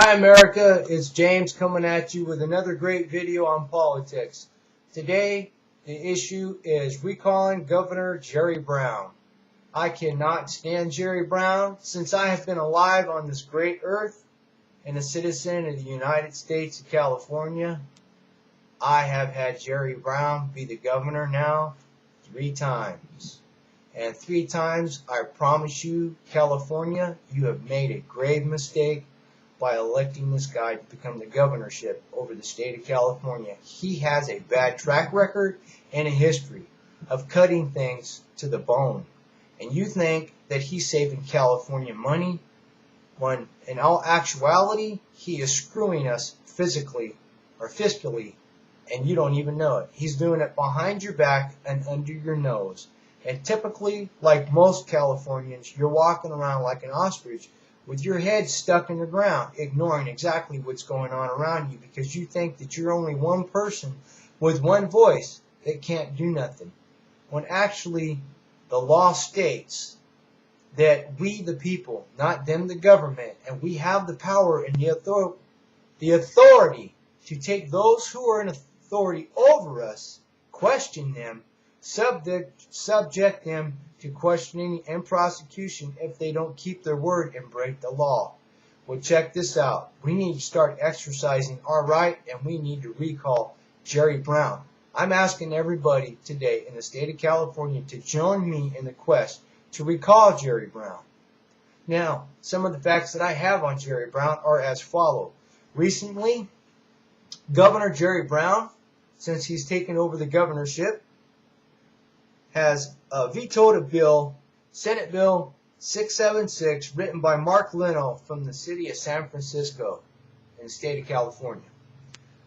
Hi America, it's James coming at you with another great video on politics. Today, the issue is recalling Governor Jerry Brown. I cannot stand Jerry Brown since I have been alive on this great earth and a citizen of the United States of California. I have had Jerry Brown be the governor now 3 times. And 3 times, I promise you, California, you have made a grave mistake by electing this guy to become the governorship over the state of California. He has a bad track record and a history of cutting things to the bone. And you think that he's saving California money when in all actuality he is screwing us physically or fiscally, and you don't even know it. He's doing it behind your back and under your nose. And typically, like most Californians, you're walking around like an ostrich with your head stuck in the ground, ignoring exactly what's going on around you because you think that you're only one person with one voice that can't do nothing. When actually the law states that we the people, not them the government, and we have the power and the authority to take those who are in authority over us, question them, subject them to questioning and prosecution if they don't keep their word and break the law. Well, check this out. We need to start exercising our right, and we need to recall Jerry Brown. I'm asking everybody today in the state of California to join me in the quest to recall Jerry Brown. Now, some of the facts that I have on Jerry Brown are as follow. Recently, Governor Jerry Brown, since he's taken over the governorship, has vetoed a bill, Senate Bill 676, written by Mark Leno from the city of San Francisco in the state of California.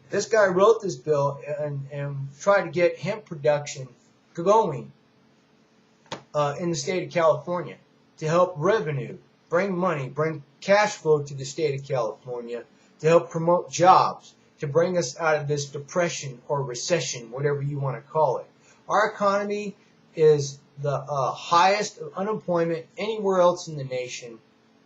This guy wrote this bill and tried to get hemp production going in the state of California to help revenue, bring money, bring cash flow to the state of California, to help promote jobs, to bring us out of this depression or recession, whatever you want to call it. Our economy is the highest of unemployment anywhere else in the nation.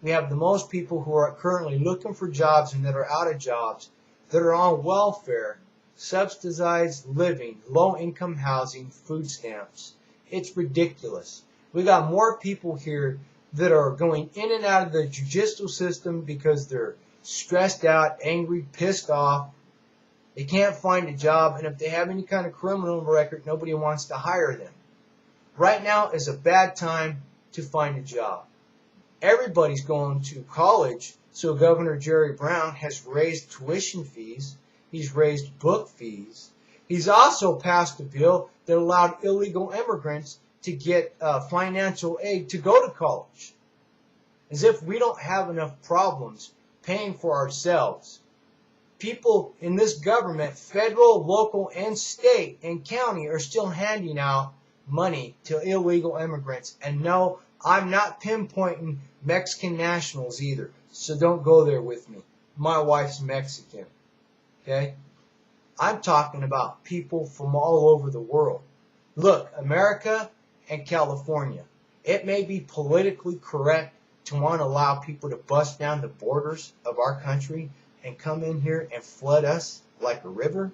We have the most people who are currently looking for jobs and that are out of jobs, that are on welfare, subsidized living, low-income housing, food stamps. It's ridiculous. We got more people here that are going in and out of the judicial system because they're stressed out, angry, pissed off. They can't find a job, and if they have any kind of criminal record, nobody wants to hire them. Right now is a bad time to find a job. Everybody's going to college, so Governor Jerry Brown has raised tuition fees. He's raised book fees. He's also passed a bill that allowed illegal immigrants to get financial aid to go to college. As if we don't have enough problems paying for ourselves. People in this government, federal, local, and state and county, are still handing out money to illegal immigrants. And no, I'm not pinpointing Mexican nationals either, so don't go there with me. My wife's Mexican, okay? I'm talking about people from all over the world. Look, America and California, it may be politically correct to want to allow people to bust down the borders of our country and come in here and flood us like a river,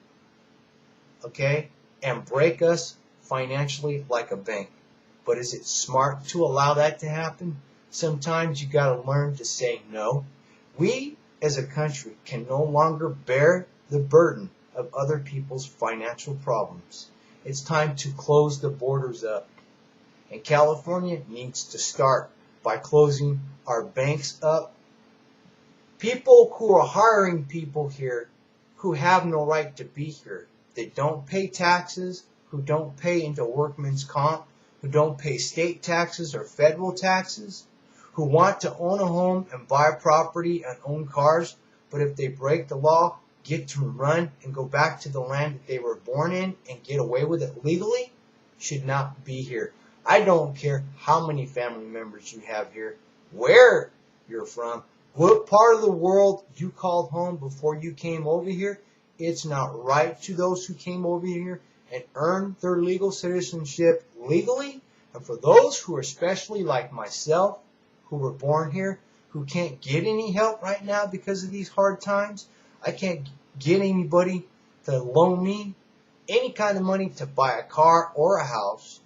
okay, and break us financially like a bank. But is it smart to allow that to happen? Sometimes you got to learn to say no. We as a country can no longer bear the burden of other people's financial problems. It's time to close the borders up. And California needs to start by closing our banks up. People who are hiring people here who have no right to be here, that don't pay taxes, who don't pay into workman's comp, who don't pay state taxes or federal taxes, who want to own a home and buy property and own cars, but if they break the law, get to run and go back to the land that they were born in and get away with it legally, should not be here. I don't care how many family members you have here, where you're from, what part of the world you called home before you came over here. It's not right to those who came over here and earned their legal citizenship legally. And for those who are especially like myself, who were born here, who can't get any help right now because of these hard times. I can't get anybody to loan me any kind of money to buy a car or a house.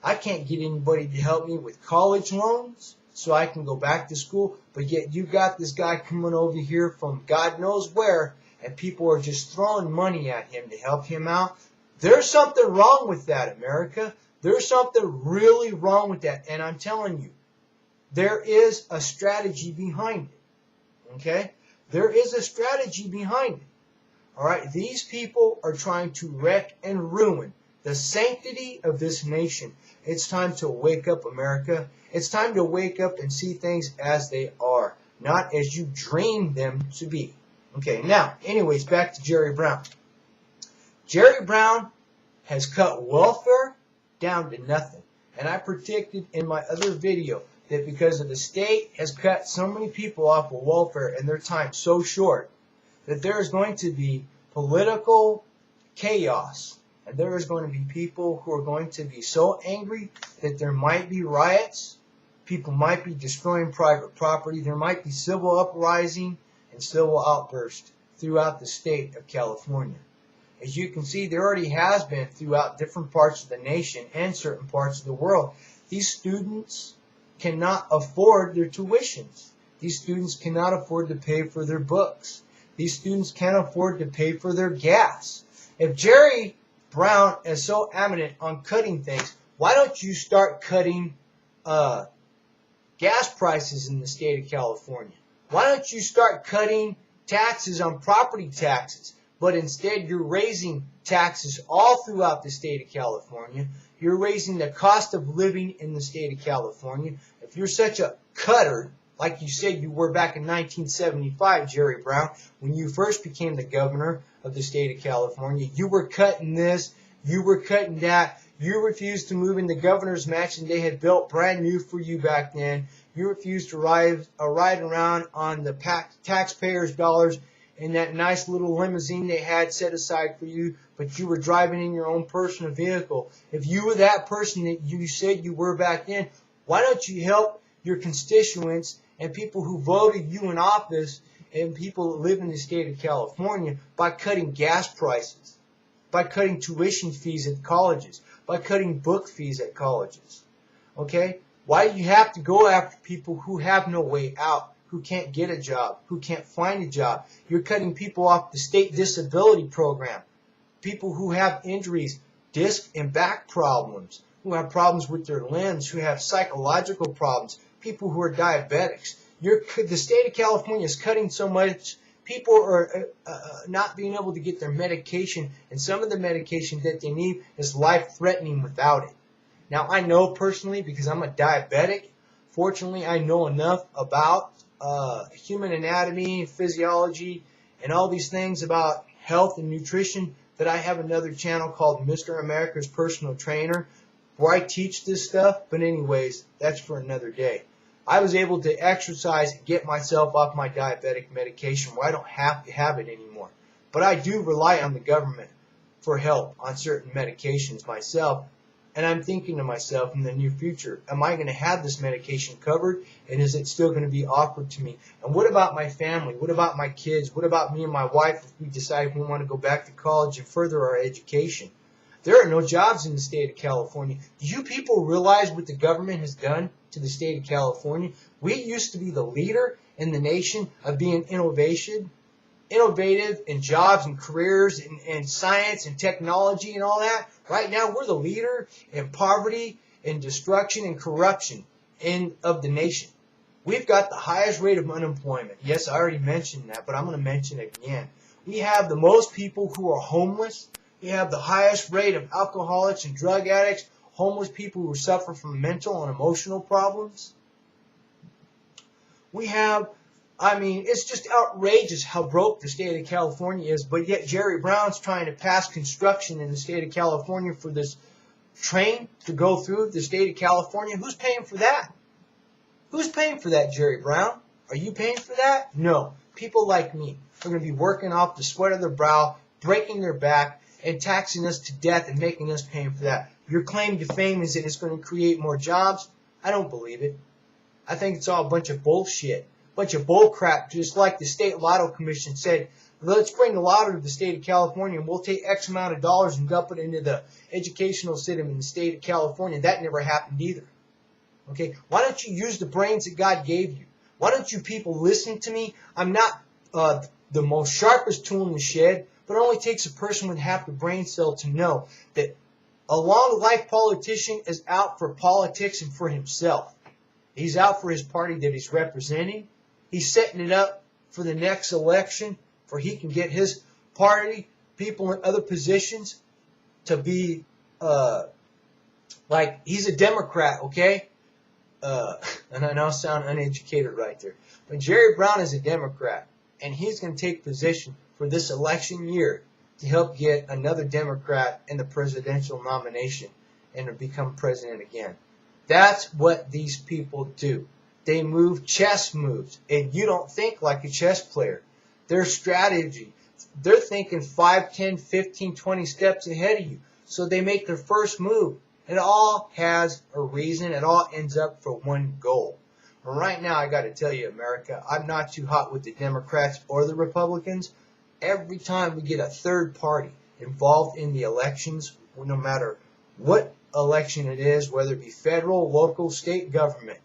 I can't get anybody to help me with college loans so I can go back to school. But yet you got this guy coming over here from God knows where, and people are just throwing money at him to help him out. There's something wrong with that, America. There's something really wrong with that. And I'm telling you, there is a strategy behind it. Okay? There is a strategy behind it. All right? These people are trying to wreck and ruin the sanctity of this nation. It's time to wake up, America. It's time to wake up and see things as they are, not as you dream them to be. Okay, now, anyways, back to Jerry Brown. Jerry Brown has cut welfare down to nothing. And I predicted in my other video that because of the state has cut so many people off of welfare and their time so short, that there is going to be political chaos. And there is going to be people who are going to be so angry that there might be riots. People might be destroying private property. There might be civil uprising and civil outbursts throughout the state of California. As you can see, there already has been throughout different parts of the nation and certain parts of the world. These students cannot afford their tuitions. These students cannot afford to pay for their books. These students can't afford to pay for their gas. If Jerry Brown is so adamant on cutting things, why don't you start cutting gas prices in the state of California? Why don't you start cutting taxes on property taxes? But instead you're raising taxes all throughout the state of California. You're raising the cost of living in the state of California. If you're such a cutter, like you said you were back in 1975, Jerry Brown, when you first became the governor of the state of California, you were cutting this, you were cutting that. You refused to move in the governor's mansion they had built brand new for you back then. You refused to ride around on the taxpayers' dollars in that nice little limousine they had set aside for you, but you were driving in your own personal vehicle. If you were that person that you said you were back then, why don't you help your constituents and people who voted you in office and people that live in the state of California by cutting gas prices, by cutting tuition fees at colleges, by cutting book fees at colleges? Okay? Why do you have to go after people who have no way out, who can't get a job, who can't find a job? You're cutting people off the state disability program, people who have injuries, disc and back problems, who have problems with their limbs, who have psychological problems, people who are diabetics. The state of California is cutting so much. People are not being able to get their medication, and some of the medication that they need is life-threatening without it. Now, I know personally, because I'm a diabetic, fortunately, I know enough about human anatomy, physiology, and all these things about health and nutrition that I have another channel called Mr. America's Personal Trainer, where I teach this stuff. But anyways, that's for another day. I was able to exercise and get myself off my diabetic medication where I don't have to have it anymore. But I do rely on the government for help on certain medications myself. And I'm thinking to myself in the near future, am I going to have this medication covered? And is it still going to be offered to me? And what about my family? What about my kids? What about me and my wife if we decide we want to go back to college and further our education? There are no jobs in the state of California. Do you people realize what the government has done to the state of California? We used to be the leader in the nation of being innovative in jobs and careers and science and technology and all that. Right now, we're the leader in poverty and destruction and corruption of the nation. We've got the highest rate of unemployment. Yes, I already mentioned that, but I'm going to mention it again. We have the most people who are homeless. We have the highest rate of alcoholics and drug addicts, homeless people who suffer from mental and emotional problems. We have, it's just outrageous how broke the state of California is, but yet Jerry Brown's trying to pass construction in the state of California for this train to go through the state of California. Who's paying for that? Who's paying for that, Jerry Brown? Are you paying for that? No. People like me are going to be working off the sweat of their brow, breaking their back, and taxing us to death and making us pay for that. Your claim to fame is that it's going to create more jobs. I don't believe it. I think it's all a bunch of bullshit, bunch of bull crap, just like the State Lotto Commission said, let's bring the lotto to the state of California and we'll take X amount of dollars and dump it into the educational system in the state of California. That never happened either. Okay, why don't you use the brains that God gave you? Why don't you people listen to me? I'm not the most sharpest tool in the shed, but it only takes a person with half the brain cell to know that a long-life politician is out for politics and for himself. He's out for his party that he's representing. He's setting it up for the next election where he can get his party, people in other positions to be like he's a Democrat, okay? And I know I sound uneducated right there. But Jerry Brown is a Democrat, and he's going to take position for this election year to help get another Democrat in the presidential nomination and to become president again. That's what these people do. They move chess moves, and you don't think like a chess player. Their strategy, they're thinking 5, 10, 15, 20 steps ahead of you. So they make their first move. It all has a reason. It all ends up for one goal. And right now, I got to tell you, America, I'm not too hot with the Democrats or the Republicans. Every time we get a third party involved in the elections, no matter what election it is, whether it be federal, local, state government,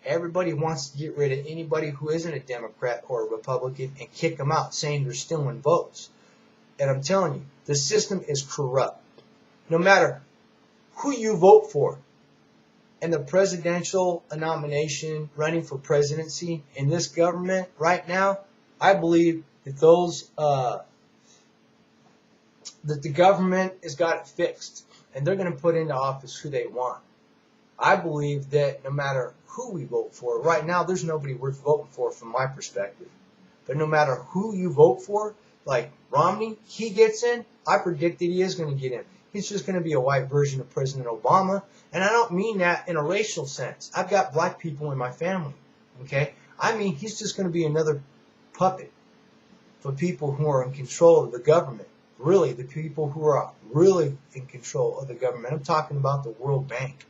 everybody wants to get rid of anybody who isn't a Democrat or a Republican and kick them out, saying they're stealing votes. And I'm telling you, the system is corrupt. No matter who you vote for in the presidential nomination running for presidency in this government right now, I believe that that the government has got it fixed, and they're going to put into office who they want. I believe that no matter who we vote for, right now there's nobody worth voting for from my perspective. But no matter who you vote for, like Romney, he gets in, I predict that he is going to get in. He's just going to be a white version of President Obama. And I don't mean that in a racial sense. I've got black people in my family. Okay? I mean, he's just going to be another puppet for people who are in control of the government. Really, the people who are really in control of the government. I'm talking about the World Bank.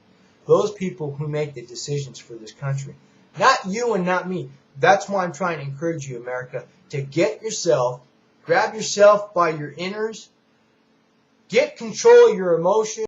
Those people who make the decisions for this country. Not you and not me. That's why I'm trying to encourage you, America, to get yourself, grab yourself by your inners, get control of your emotions.